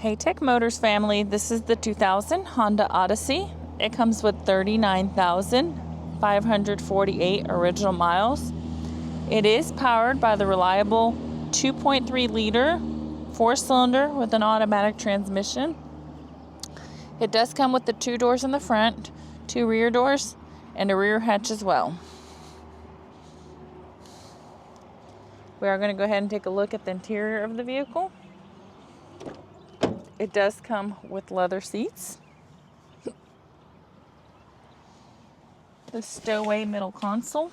Hey Tech Motors family, this is the 2000 Honda Odyssey. It comes with 39,548 original miles. It is powered by the reliable 2.3 liter 4-cylinder with an automatic transmission. It does come with the 2 doors in the front, 2 rear doors, and a rear hatch as well. We are going to go ahead and take a look at the interior of the vehicle. It does come with leather seats, the stowaway middle console,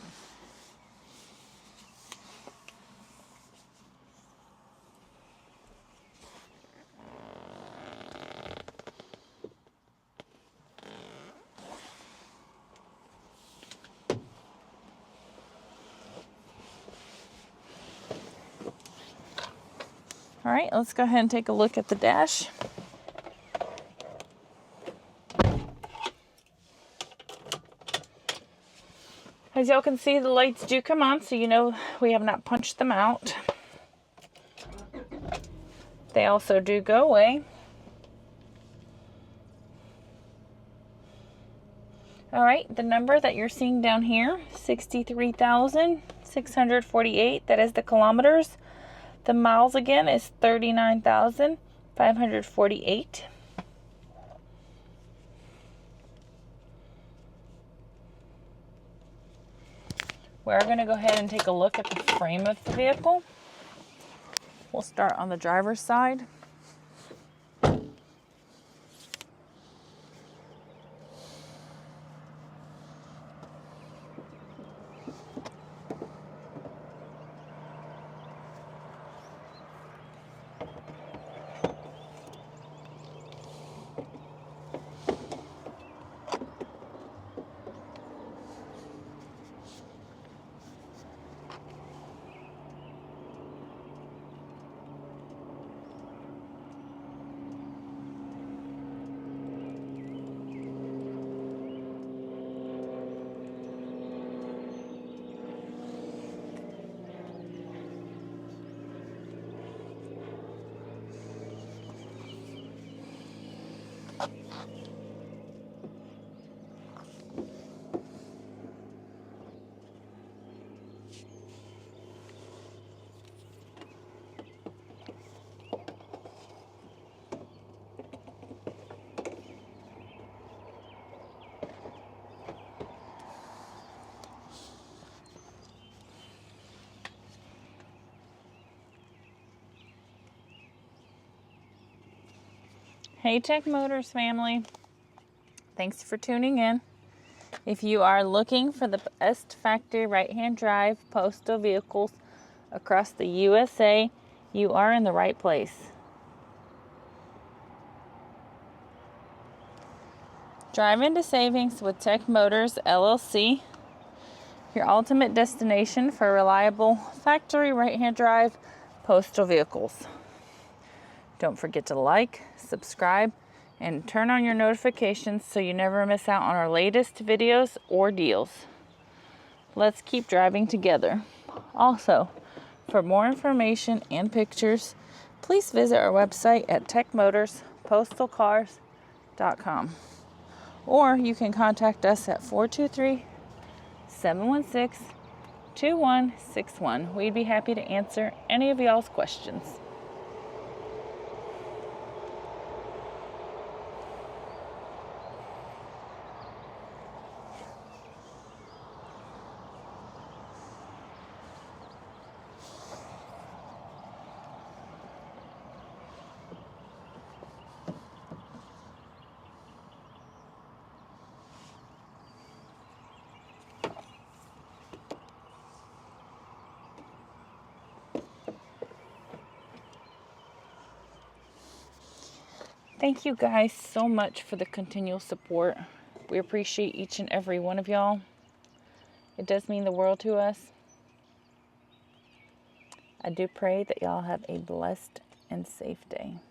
all right, let's go ahead and take a look at the dash. As y'all can see, the lights do come on, so you know we have not punched them out. They also do go away. All right, the number that you're seeing down here, 63,648, that is the kilometers. The miles again is 39,548. We're going to go ahead and take a look at the frame of the vehicle. We'll start on the driver's side. Hey Tech Motors family, thanks for tuning in. If you are looking for the best factory right-hand drive postal vehicles across the USA, you are in the right place. Drive into savings with Tech Motors LLC, your ultimate destination for reliable factory right-hand drive postal vehicles. Don't forget to like, subscribe, and turn on your notifications so you never miss out on our latest videos or deals. Let's keep driving together. Also, for more information and pictures, please visit our website at techmotorspostalcars.com. Or you can contact us at 423-716-2161. We'd be happy to answer any of y'all's questions. Thank you guys so much for the continual support. We appreciate each and every one of y'all. It does mean the world to us. I do pray that y'all have a blessed and safe day.